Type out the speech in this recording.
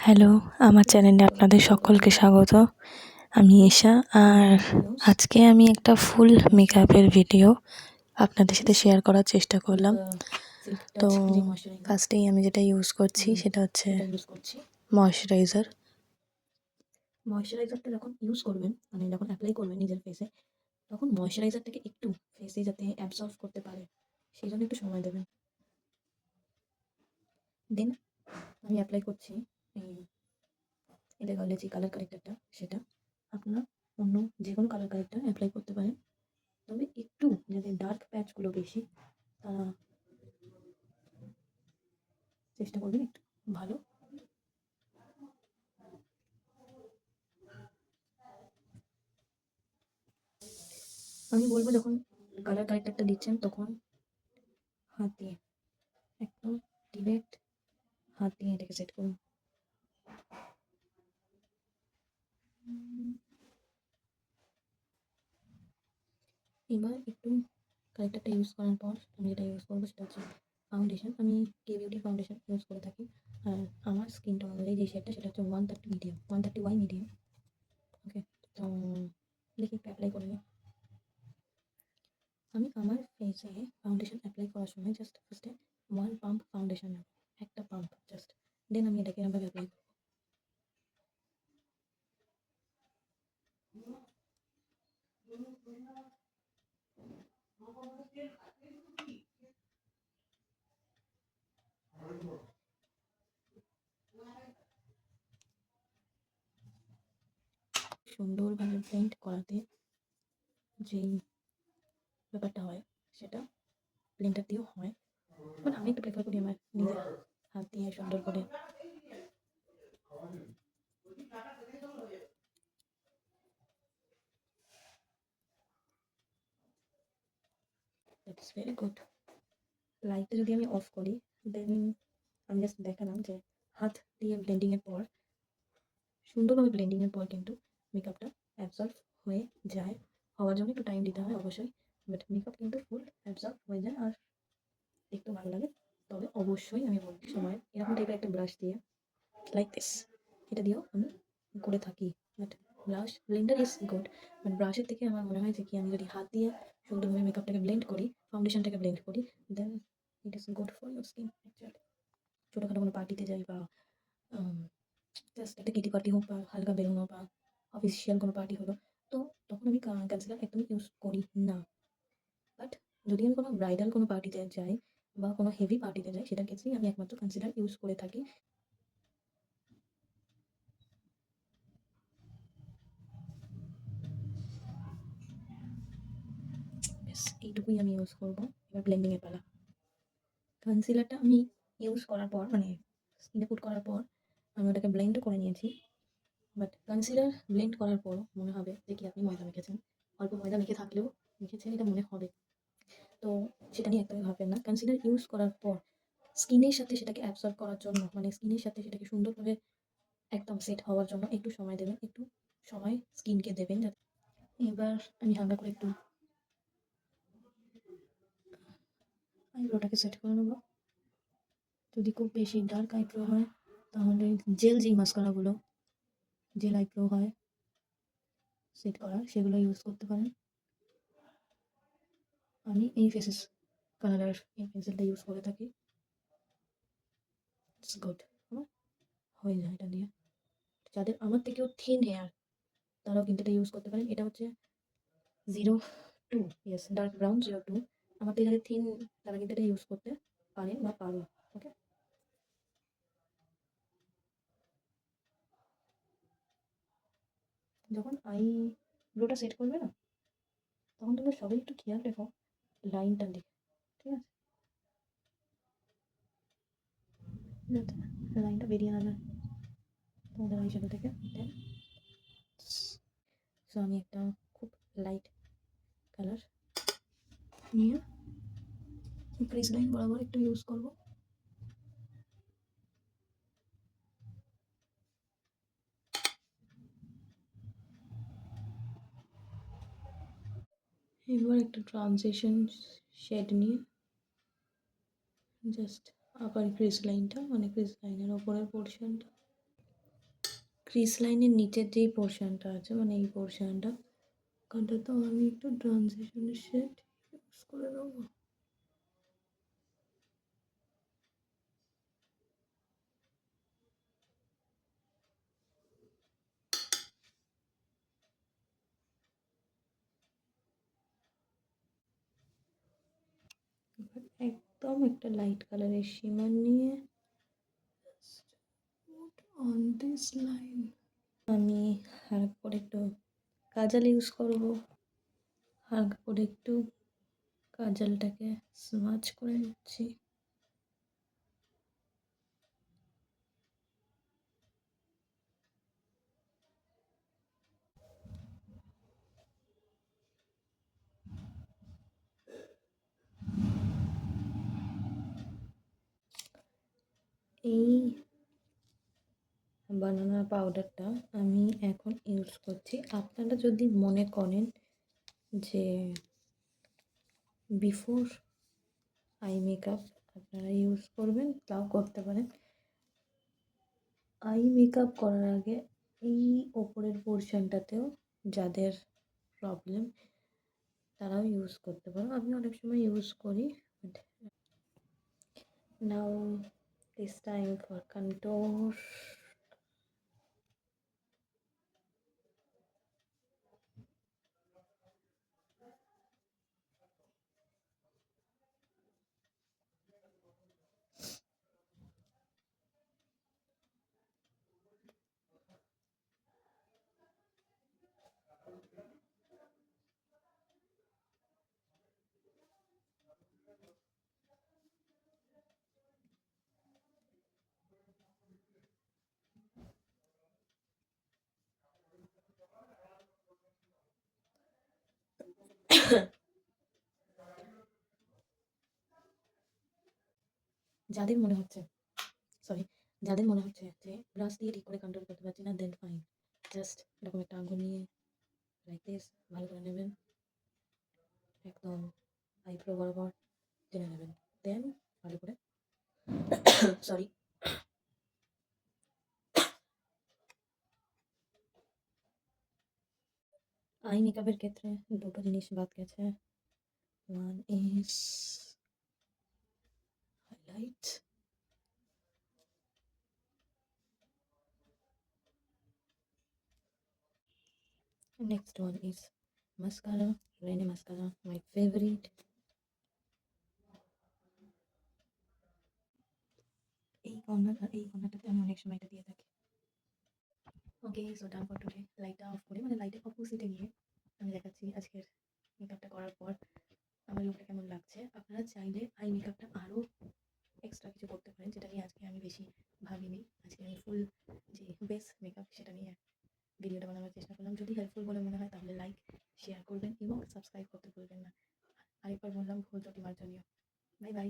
Hello, আমার চ্যানেলে আপনাদের সকলকে স্বাগত। আমি ঈশা, আর আজকে আমি একটা ফুল মেকআপের ভিডিও আপনাদের সাথে শেয়ার করার চেষ্টা করলাম। তো ফার্স্টেই আমি যেটা ইউজ করছি সেটা হচ্ছে ময়শ্চারাইজার। ময়শ্চারাইজারটা যখন ইউজ করবেন, মানে যখন অ্যাপ্লাই করবেন নিজের ফেসে, তখন ময়শ্চারাইজারটাকে একটু ফেসে যাতে অ্যাবজর্ব করতে পারে সেই জন্য একটু সময় দেবেন। দেন আমি অ্যাপ্লাই করছি এই এলেগালে যে কালার কারেক্টারটা, সেটা আপনারা অন্য যে কোনো কালার কারেক্টার অ্যাপ্লাই করতে পারেন, তবে একটু যাতে ডার্ক প্যাচগুলো বেশি তারা চেষ্টা করবেন একটু ভালো। আমি বলবো যখন কালার কারেক্টারটা দিচ্ছেন তখন হাত দিয়ে একদম ডিরেক্ট হাত দিয়ে এটাকে সেট করুন। এবার একটু কারেক্টারটা ইউজ করার পর আমি যেটা ইউজ করবো সেটা হচ্ছে ফাউন্ডেশন। আমি কে বিউটি ফাউন্ডেশন ইউজ করে থাকি, আর আমার স্কিন টোন অনুযায়ী যে শেডটা সেটা হচ্ছে 130 মিডিয়াম, 130 ওয়াই মিডিয়াম। ওকে, তো দেখি একটু অ্যাপ্লাই করে নিই। আমি আমার ফেসে ফাউন্ডেশন অ্যাপ্লাই করার সময় জাস্ট ফার্স্টে 1 পাম্প ফাউন্ডেশন নেব, একটা পাম্প জাস্ট। দেন আমি এটাকে এরকমভাবে অ্যাপ্লাই করবো। সুন্দরভাবে ব্লেন্ড করাতে যেই ব্যাপারটা হয় সেটা ব্লেন্ডার দিয়েও হয়, বাট আমি একটু প্রেফার করি আমার নিজের হাত দিয়ে সুন্দর করে। That's very good. লাইটটা যদি আমি অফ করি, দেন আমি জাস্ট দেখালাম যে হাত দিয়ে ব্লেন্ডিংয়ের পর, সুন্দরভাবে ব্লেন্ডিংয়ের পর কিন্তু মেকআপটা অ্যাবজর্ব হয়ে যায়। হওয়ার জন্য একটু টাইম দিতে হয় অবশ্যই, বাট মেকআপ কিন্তু ফুল অ্যাবজর্ব হয়ে যায় আর দেখতেও ভালো লাগে। তবে অবশ্যই আমি বলবো সময় এরকম টাইপের একটা ব্রাশ দিয়ে, লাইক দিস, এটা দিয়েও আমি করে থাকি। But brush blender is good, but ব্রাশের থেকে আমার মনে হয় যে কি আমি যদি হাত দিয়ে সুন্দরভাবে মেকআপটাকে ব্লেন্ড করি, ফাউন্ডেশনটাকে ব্লেন্ড করি, then it is good for your skin actually. ছোটোখাটো কোনো পার্টিতে যাই বা জাস্ট একটা কিটি পার্টি হোক বা হালকা বেরোনো বা অফিসিয়াল কোনো পার্টি হলো, তো তখন আমি কনসিলার একদমই ইউজ করি না। বাট যদি আমি কোনো ব্রাইডাল কোনো পার্টিতে যাই বা কোনো হেভি পার্টিতে যাই, সেটার ক্ষেত্রেই আমি একমাত্র কনসিলার ইউজ করে থাকি। ব্যাস এইটুকুই আমি ইউজ করবো। এবার ব্লেন্ডিংয়ের পালা। কনসিলারটা আমি ইউজ করার পর, মানে স্কিনে পুট করার পর আমি ওটাকে ব্লেন্ডও করে নিয়েছি। বাট কনসিলার ব্লেন্ড করার পরও মনে হবে যে কি আপনি ময়দা মেখেছেন। অল্প ময়দা মেখে থাকলেও মেখেছেন এটা মনে হবে। তো সেটা নিয়ে একদমই ভাববেন না। কনসিলার ইউজ করার পর স্কিনের সাথে সেটাকে অ্যাবসর্ব করার জন্য, মানে স্কিনের সাথে সেটাকে সুন্দরভাবে একদম সেট হওয়ার জন্য একটু সময় দেবেন, একটু সময় স্কিনকে দেবেন যাতে। এবার আমি হালকা করে একটু আইব্রোটাকে সেট করে নেবো। যদি খুব বেশি ডার্ক আইব্রো হয় তাহলে জেল যেই মাস্কারাগুলো, জেল আইব্রো হয় সেট করার, সেগুলো ইউজ করতে পারেন। আমি এই ফেসেস কালারের এই পেন্সিলটা ইউজ করে থাকি। ইটস গুড, আমার হয়ে যায় এটা দিয়ে। যাদের আমার থেকেও থিন হেয়ার তারাও কিন্তু এটা ইউজ করতে পারেন। এটা হচ্ছে 02, ইয়েস, ডার্ক ব্রাউন 02। আমার থেকে যাদের থিন তারা কিন্তু এটা ইউজ করতে পারেন বা পারো। ওকে, যখন আইব্রোটা সেট করবে না, তখন তোমরা সবাই একটু খেয়াল রেখো লাইনটার দিকে, ঠিক আছে, যাতে লাইনটা বেরিয়ে না যায় তোমাদের আই শ্যাডো থেকে। দেন সো আমি একটা খুব লাইট কালার নিয়ে ক্রিজ লাইন বরাবর একটু ইউজ করবো। এবার একটা ট্রানজিশন শেড নিয়ে জাস্ট আপার ক্রিজ লাইনটা, মানে ক্রিজ লাইনের ওপরের পোর্শনটা ক্রিস লাইনের নিচের যেই পোর্শনটা আছে মানে এই পোর্শনটা ওখানটা তো আমি একটু ট্রানজিশনের শেড ইউজ করে নেবো। এবার একদম একটা লাইট কালারের শিমার নিয়ে অন দিস লাইন আমি হালকা করে একটু কাজল ইউজ করব। হালকা করে একটু কাজলটাকে স্মাচ করে নিচ্ছি। এই বানানা পাউডারটা আমি এখন ইউজ করছি। আপনারা যদি মনে করেন যে বিফোর আই মেকআপ আপনারা ইউজ করবেন তাও করতে পারেন। আই মেকআপ করার আগে এই ওপরের পোর্শনটাতেও যাদের প্রবলেম তারাও ইউজ করতে পারো। আমি অনেক সময় ইউজ করি। নাও দিস টাইম ফর কন্ট্রোল। যাদের মনে হচ্ছে সরি যাদের মনে হচ্ছে যে ব্রাশ দিয়ে ঠিক করে কন্ট্রোল করতে পারছি না দেন ফাইন, জাস্ট এরকম একটা আঙুল নিয়ে লাইক দিস ভালো করে নেবেন, একদম আইব্রো বরাবর টেনে নেবেন, দেন ভালো করে সরি আই মেকআপের ক্ষেত্রে দুটো জিনিস বাদ গেছে। One is highlight, next one is mascara, Renee mascara my favourite. এই কর্নার আর এই কর্নারটাতে আমি অনেক সময় এটা দিয়ে থাকি। Okay so done for today. লাইটটা অফ করে মানে লাইটের অপোজিটে গিয়ে আমি দেখাচ্ছি আজকের মেকআপটা করার পর আমার লুকটা কেমন লাগছে। আপনারা চাইলে আই মেকআপটা আরও এক্সট্রা কিছু করতে পারেন, যেটা নিয়ে আজকে আমি বেশি ভাবিনি। আজকে আমি ফুল যে বেস মেকআপ সেটা নিয়ে ভিডিওটা বানানোর চেষ্টা করলাম। যদি হেল্পফুল বলে মনে হয় তাহলে লাইক শেয়ার করবেন এবং সাবস্ক্রাইব করতে ভুলবেন না। আরেকবার বললাম ভুল ত্রুটি মার্জনীয়। Bye bye.